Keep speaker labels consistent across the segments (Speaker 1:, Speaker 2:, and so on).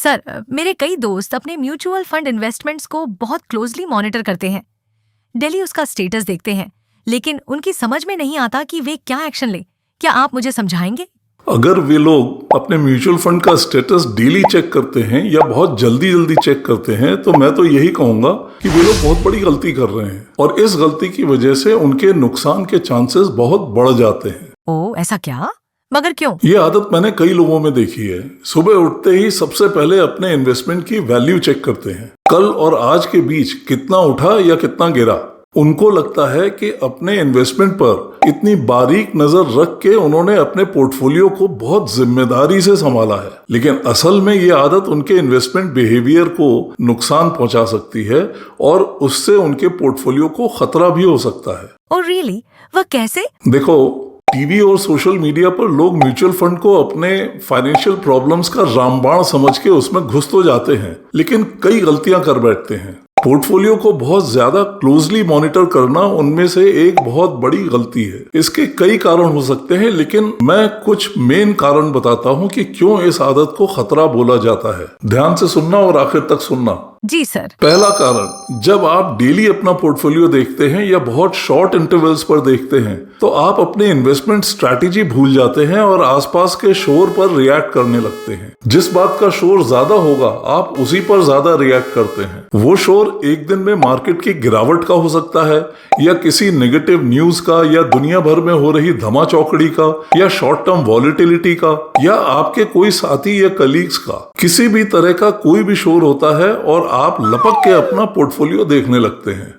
Speaker 1: Sir, मेरे कई दोस्त अपने म्यूचुअल फंड इन्वेस्टमेंट्स को बहुत क्लोजली मॉनिटर करते हैं। डेली उसका स्टेटस देखते हैं, लेकिन उनकी समझ में नहीं आता कि वे क्या एक्शन लें। क्या आप मुझे समझाएंगे?
Speaker 2: अगर वे लोग अपने म्यूचुअल फंड का स्टेटस डेली चेक करते हैं या बहुत जल्दी चेक करते हैं, तो मैं तो यही कहूंगा कि वे लोग बहुत बड़ी गलती कर रहे हैं और इस गलती की वजह से उनके नुकसान के चांसेस बहुत बढ़ जाते हैं।
Speaker 1: ओह, ऐसा क्या? मगर क्यों?
Speaker 2: ये आदत मैंने कई लोगों में देखी है। सुबह उठते ही सबसे पहले अपने इन्वेस्टमेंट की वैल्यू चेक करते हैं। कल और आज के बीच कितना उठा या कितना गिरा। उनको लगता है कि अपने इन्वेस्टमेंट पर इतनी बारीक नजर रख के उन्होंने अपने पोर्टफोलियो को बहुत जिम्मेदारी से संभाला है, लेकिन असल में ये आदत उनके इन्वेस्टमेंट बिहेवियर को नुकसान पहुंचा सकती है और उससे उनके पोर्टफोलियो को खतरा भी हो सकता है।
Speaker 1: Oh really? वह कैसे?
Speaker 2: देखो, टीवी और सोशल मीडिया पर लोग म्यूचुअल फंड को अपने फाइनेंशियल प्रॉब्लम्स का रामबाण समझ के उसमें घुस तो जाते हैं, लेकिन कई गलतियां कर बैठते हैं। पोर्टफोलियो को बहुत ज्यादा क्लोजली मॉनिटर करना उनमें से एक बहुत बड़ी गलती है। इसके कई कारण हो सकते हैं, लेकिन मैं कुछ मेन कारण बताता हूं कि क्यों इस आदत को खतरा बोला जाता है। ध्यान से सुनना और आखिर तक सुनना।
Speaker 1: जी सर।
Speaker 2: पहला कारण, जब आप डेली अपना पोर्टफोलियो देखते हैं या बहुत शॉर्ट इंटरवल्स पर देखते हैं, तो आप अपने इन्वेस्टमेंट स्ट्रैटेजी भूल जाते हैं और आसपास के शोर पर रिएक्ट करने लगते हैं। जिस बात का शोर ज्यादा होगा, आप उसी पर ज्यादा रिएक्ट करते हैं। वो शोर एक दिन में मार्केट की गिरावट का हो सकता है, या किसी नेगेटिव न्यूज का, या दुनिया भर में हो रही धमाचौकड़ी का, या शॉर्ट टर्म वॉलेटिलिटी का, या आपके कोई साथी या कलीग्स का। किसी भी तरह का कोई भी शोर होता है और आप लपक के अपना पोर्टफोलियो देखने लगते हैं।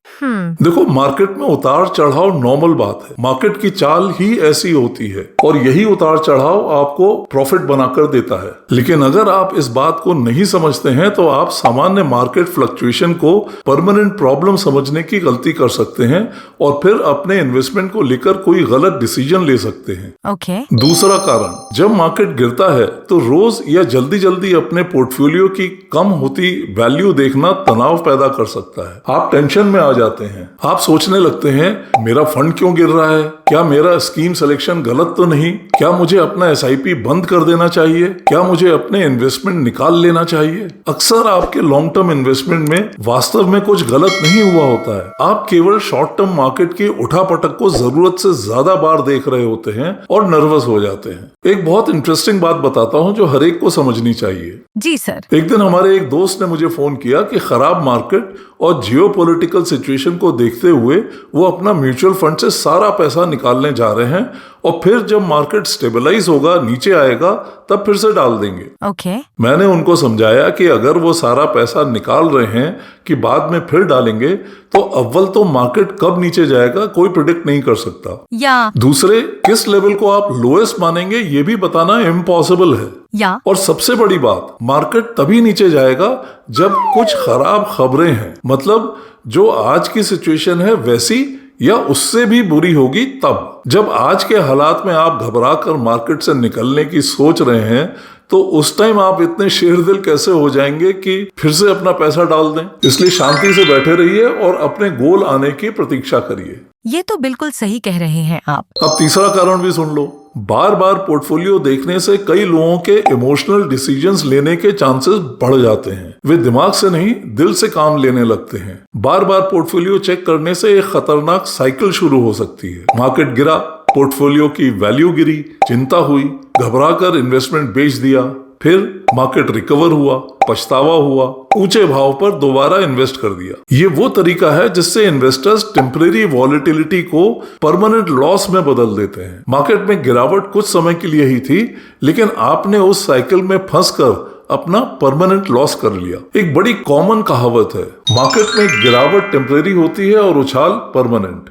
Speaker 2: देखो, मार्केट में उतार चढ़ाव नॉर्मल बात है। मार्केट की चाल ही ऐसी होती है और यही उतार चढ़ाव आपको प्रॉफिट बनाकर देता है। लेकिन अगर आप इस बात को नहीं समझते हैं, तो आप सामान्य मार्केट फ्लक्चुएशन को परमानेंट प्रॉब्लम समझने की गलती कर सकते हैं और फिर अपने इन्वेस्टमेंट को लेकर कोई गलत डिसीजन ले सकते हैं।
Speaker 1: ओके।
Speaker 2: दूसरा कारण, जब मार्केट गिरता है तो रोज या जल्दी अपने पोर्टफोलियो की कम होती वैल्यू देखना तनाव पैदा कर सकता है। आप टेंशन में आ जाते हैं। आप सोचने लगते हैं, मेरा फंड क्यों गिर रहा है? क्या मेरा स्कीम सिलेक्शन गलत तो नहीं? क्या मुझे अपना एसआईपी बंद कर देना चाहिए? क्या मुझे अपने इन्वेस्टमेंट निकाल लेना चाहिए? अक्सर आपके लॉन्ग टर्म इन्वेस्टमेंट में वास्तव में कुछ गलत नहीं हुआ होता है। आप केवल शॉर्ट टर्म मार्केट की उठापटक को जरूरत से ज्यादा बार देख रहे होते हैं और नर्वस हो जाते हैं। एक बहुत इंटरेस्टिंग बात बताता हूँ जो हर एक को समझनी चाहिए।
Speaker 1: जी सर।
Speaker 2: एक दिन हमारे एक दोस्त ने मुझे फोन किया कि खराब मार्केट और जियोपॉलिटिकल सिचुएशन को देखते हुए वो अपना म्यूचुअल फंड से सारा पैसा निकालने जा रहे हैं और फिर जब मार्केट स्टेबलाइज होगा, नीचे आएगा, तब फिर से डाल देंगे।
Speaker 1: ओके।
Speaker 2: मैंने उनको समझाया कि अगर वो सारा पैसा निकाल रहे हैं कि बाद में फिर डालेंगे, तो अव्वल तो मार्केट कब नीचे जाएगा कोई प्रिडिक्ट नहीं कर सकता, या दूसरे किस लेवल को आप लोएस्ट मानेंगे ये भी बताना इम्पॉसिबल है,
Speaker 1: या
Speaker 2: और सबसे बड़ी बात, मार्केट तभी नीचे जाएगा जब कुछ खराब खबरें हैं, मतलब जो आज की सिचुएशन है वैसी या उससे भी बुरी होगी तब। जब आज के हालात में आप घबरा कर मार्केट से निकलने की सोच रहे हैं, तो उस टाइम आप इतने शेरदिल कैसे हो जाएंगे कि फिर से अपना पैसा डाल दें? इसलिए शांति से बैठे रहिए और अपने गोल आने की प्रतीक्षा करिए।
Speaker 1: ये तो बिल्कुल सही कह रहे हैं आप।
Speaker 2: अब तीसरा कारण भी सुन लो। बार बार पोर्टफोलियो देखने से कई लोगों के इमोशनल डिसीजंस लेने के चांसेस बढ़ जाते हैं। वे दिमाग से नहीं, दिल से काम लेने लगते हैं। बार बार पोर्टफोलियो चेक करने से एक खतरनाक साइकिल शुरू हो सकती है। मार्केट गिरा, पोर्टफोलियो की वैल्यू गिरी, चिंता हुई, घबराकर इन्वेस्टमेंट बेच दिया, फिर मार्केट रिकवर हुआ, पछतावा हुआ, ऊंचे भाव पर दोबारा इन्वेस्ट कर दिया। ये वो तरीका है जिससे इन्वेस्टर्स टेम्परेरी वॉलेटिलिटी को परमानेंट लॉस में बदल देते हैं। मार्केट में गिरावट कुछ समय के लिए ही थी, लेकिन आपने उस साइकिल में फंसकर अपना परमानेंट लॉस कर लिया। एक बड़ी कॉमन कहावत है, मार्केट में गिरावट टेम्परेरी होती है और उछाल परमानेंट।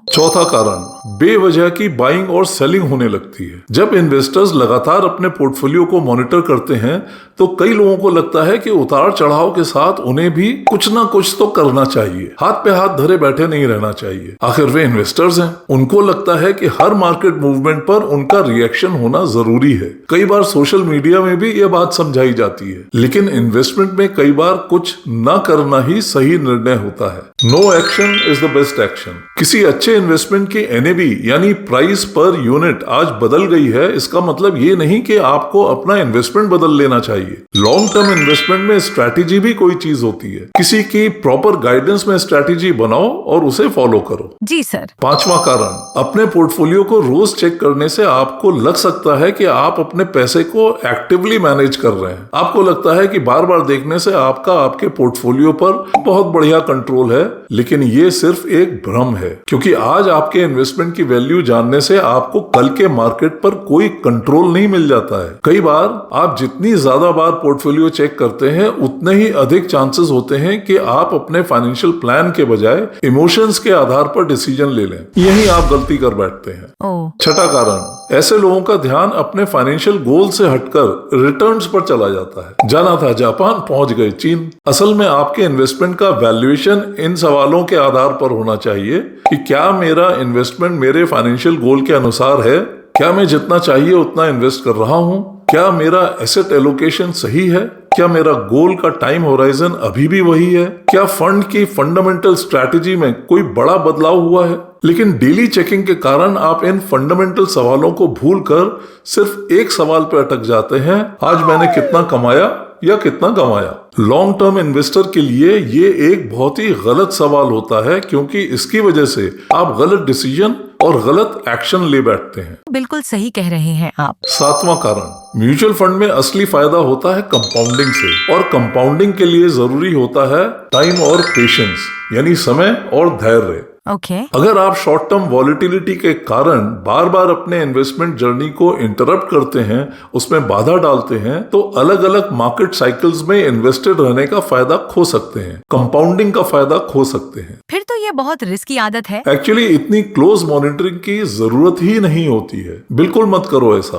Speaker 2: चौथा कारण, बेवजह की बाइंग और सेलिंग होने लगती है। जब इन्वेस्टर्स लगातार अपने पोर्टफोलियो को मॉनिटर करते हैं, तो कई लोगों को लगता है कि उतार चढ़ाव के साथ उन्हें भी कुछ ना कुछ तो करना चाहिए, हाथ पे हाथ धरे बैठे नहीं रहना चाहिए। आखिर वे इन्वेस्टर्स हैं, उनको लगता है कि हर मार्केट मूवमेंट पर उनका रिएक्शन होना जरूरी है। कई बार सोशल मीडिया में भी यह बात समझाई जाती है, लेकिन इन्वेस्टमेंट में कई बार कुछ न करना ही सही निर्णय होता है। No action is the best action. किसी अच्छे इन्वेस्टमेंट की NAV यानी प्राइस पर यूनिट आज बदल गई है, इसका मतलब ये नहीं कि आपको अपना इन्वेस्टमेंट बदल लेना चाहिए। लॉन्ग टर्म इन्वेस्टमेंट में स्ट्रैटेजी भी कोई चीज होती है। किसी की प्रॉपर गाइडेंस में स्ट्रैटेजी बनाओ और उसे फॉलो करो।
Speaker 1: जी सर।
Speaker 2: पांचवा कारण, अपने पोर्टफोलियो को रोज चेक करने से आपको लग सकता है कि आप अपने पैसे को एक्टिवली मैनेज कर रहे हैं। आपको लगता है कि बार बार देखने से आपके पोर्टफोलियो पर बहुत बढ़िया कंट्रोल है, लेकिन ये सिर्फ एक भ्रम है, क्योंकि आज आपके इन्वेस्टमेंट की वैल्यू जानने से आपको कल के मार्केट पर कोई कंट्रोल नहीं मिल जाता है। कई बार आप जितनी ज्यादा बार पोर्टफोलियो चेक करते हैं, उतने ही अधिक चांसेस होते हैं कि आप अपने फाइनेंशियल प्लान के बजाय इमोशंस के आधार पर डिसीजन ले लें। यही आप गलती कर बैठते हैं। छठा कारण, ऐसे लोगों का ध्यान अपने फाइनेंशियल गोल से हटकर रिटर्न्स पर चला जाता है। जाना था जापान, पहुंच गए चीन। असल में आपके इन्वेस्टमेंट का वैल्यूएशन इन सवालों के आधार पर होना चाहिए कि क्या मेरा इन्वेस्टमेंट मेरे फाइनेंशियल गोल के अनुसार है, क्या मैं जितना चाहिए उतना इन्वेस्ट कर रहा हूं, क्या मेरा एसेट एलोकेशन सही है, क्या मेरा गोल का टाइम होराइजन अभी भी वही है, क्या फंड की फंडामेंटल स्ट्रैटेजी में कोई बड़ा बदलाव हुआ है। लेकिन डेली चेकिंग के कारण आप इन फंडामेंटल सवालों को भूलकर सिर्फ एक सवाल पर अटक जाते हैं, आज मैंने कितना कमाया या कितना गंवाया। लॉन्ग टर्म इन्वेस्टर के लिए ये एक बहुत ही गलत सवाल होता है, क्योंकि इसकी वजह से आप गलत डिसीजन और गलत एक्शन ले बैठते हैं।
Speaker 1: बिल्कुल सही कह रहे हैं आप।
Speaker 2: सातवां कारण, म्यूचुअल फंड में असली फायदा होता है कंपाउंडिंग से, और कंपाउंडिंग के लिए जरूरी होता है टाइम और पेशेंस, यानी समय और धैर्य। अगर आप शॉर्ट टर्म वॉलिटिलिटी के कारण बार बार अपने इन्वेस्टमेंट जर्नी को इंटरप्ट करते हैं, उसमें बाधा डालते हैं, तो अलग अलग मार्केट साइकिल्स में इन्वेस्टेड रहने का फायदा खो सकते हैं, कंपाउंडिंग का फायदा खो सकते हैं।
Speaker 1: फिर तो ये बहुत रिस्की आदत है।
Speaker 2: एक्चुअली इतनी क्लोज मॉनिटरिंग की जरूरत ही नहीं होती है। बिल्कुल मत करो ऐसा।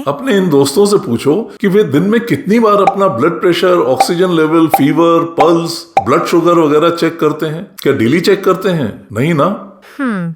Speaker 2: अपने इन दोस्तों से पूछो कि वे दिन में कितनी बार अपना blood pressure, oxygen level, fever, pulse, blood sugar वगैरह चेक करते हैं। क्या डेली चेक करते हैं? नहीं ना।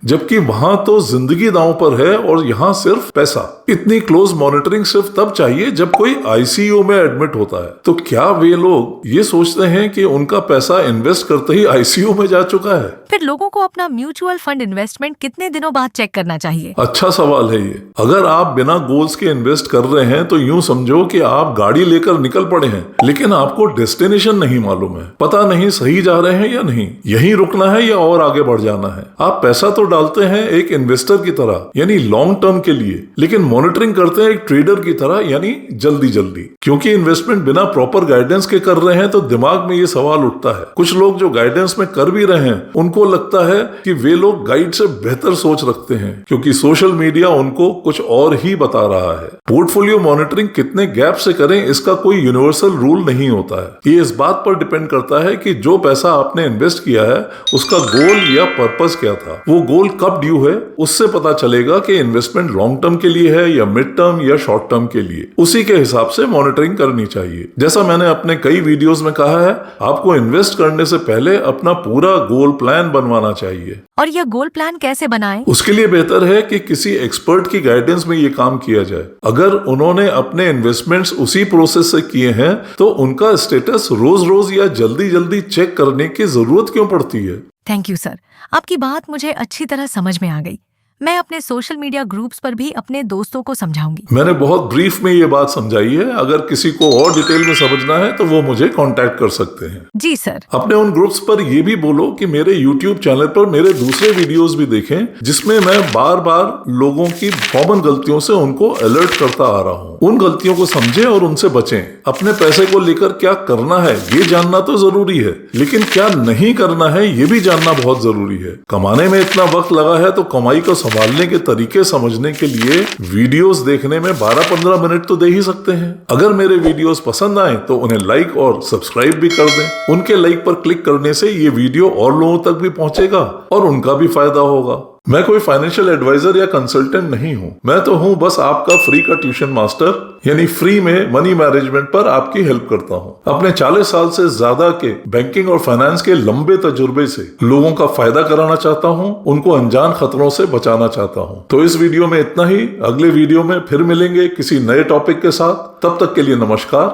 Speaker 2: जबकि वहां तो जिंदगी दांव पर है और यहाँ सिर्फ पैसा। इतनी क्लोज मॉनिटरिंग सिर्फ तब चाहिए जब कोई ICU में एडमिट होता है। तो क्या वे लोग ये सोचते हैं कि उनका पैसा इन्वेस्ट करते ही ICU में जा चुका है?
Speaker 1: फिर लोगों को अपना म्यूचुअल फंड इन्वेस्टमेंट कितने दिनों बाद चेक करना चाहिए?
Speaker 2: अच्छा सवाल है ये। अगर आप बिना गोल्स के इन्वेस्ट कर रहे हैं तो यूं समझो कि आप गाड़ी लेकर निकल पड़े हैं, लेकिन आपको डेस्टिनेशन नहीं मालूम है। पता नहीं सही जा रहे हैं या नहीं, यहीं रुकना है या और आगे बढ़ जाना है। आप पैसा तो डालते हैं एक इन्वेस्टर की तरह, यानी लॉन्ग टर्म के लिए, लेकिन मॉनिटरिंग करते हैं एक ट्रेडर की तरह, यानी जल्दी जल्दी। क्योंकि इन्वेस्टमेंट बिना प्रॉपर गाइडेंस के कर रहे हैं तो दिमाग में ये सवाल उठता है। कुछ लोग जो गाइडेंस में कर भी रहे हैं, उनको लगता है कि वे लोग गाइड से बेहतर सोच रखते हैं, क्योंकि सोशल मीडिया उनको कुछ और ही बता रहा है। पोर्टफोलियो मॉनिटरिंग कितने गैप से करें, इसका कोई यूनिवर्सल रूल नहीं होता है। ये इस बात पर डिपेंड करता है कि जो पैसा आपने इन्वेस्ट किया है उसका गोल या पर्पस क्या था। वो गोल कब ड्यू है, उससे पता चलेगा कि इन्वेस्टमेंट लॉन्ग टर्म के लिए है या मिड टर्म या शॉर्ट टर्म के लिए। उसी के हिसाब से मॉनिटरिंग करनी चाहिए। जैसा मैंने अपने कई वीडियोस में कहा है, आपको इन्वेस्ट करने से पहले अपना पूरा गोल प्लान बनवाना चाहिए।
Speaker 1: और यह गोल प्लान कैसे बनाएं?
Speaker 2: उसके लिए बेहतर है कि किसी एक्सपर्ट की गाइडेंस में ये काम किया जाए। अगर उन्होंने अपने इन्वेस्टमेंट्स उसी प्रोसेस से किए हैं तो उनका स्टेटस रोज रोज या जल्दी जल्दी चेक करने की जरूरत क्यों पड़ती है?
Speaker 1: थैंक यू सर, आपकी बात मुझे अच्छी तरह समझ में आ गई। मैं अपने सोशल मीडिया ग्रुप्स पर भी अपने दोस्तों को समझाऊंगी।
Speaker 2: मैंने बहुत ब्रीफ में ये बात समझाई है। अगर किसी को और डिटेल में समझना है तो वो मुझे कांटेक्ट कर सकते हैं।
Speaker 1: जी सर। अपने
Speaker 2: उन ग्रुप्स पर ये भी बोलो कि मेरे YouTube चैनल पर मेरे दूसरे वीडियोस भी देखें, जिसमें मैं बार बार लोगों की कॉमन गलतियों से उनको अलर्ट करता आ रहा हूँ। उन गलतियों को समझें और उनसे बचें। अपने पैसे को लेकर क्या करना है ये जानना तो जरूरी है, लेकिन क्या नहीं करना है ये भी जानना बहुत जरूरी है। कमाने में इतना वक्त लगा है तो कमाई को संभालने के तरीके समझने के लिए वीडियोस देखने में 12-15 मिनट तो दे ही सकते हैं। अगर मेरे वीडियोस पसंद आए तो उन्हें लाइक और सब्सक्राइब भी कर दें। उनके लाइक पर क्लिक करने से ये वीडियो और लोगों तक भी पहुंचेगा और उनका भी फायदा होगा। मैं कोई फाइनेंशियल एडवाइजर या कंसल्टेंट नहीं हूं। मैं तो हूं बस आपका फ्री का ट्यूशन मास्टर, यानी फ्री में मनी मैनेजमेंट पर आपकी हेल्प करता हूं। अपने 40 साल से ज्यादा के बैंकिंग और फाइनेंस के लंबे तजुर्बे से लोगों का फायदा कराना चाहता हूं, उनको अनजान खतरों से बचाना चाहता हूं। तो इस वीडियो में इतना ही। अगले वीडियो में फिर मिलेंगे किसी नए टॉपिक के साथ। तब तक के लिए नमस्कार।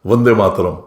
Speaker 2: वंदे मातरम।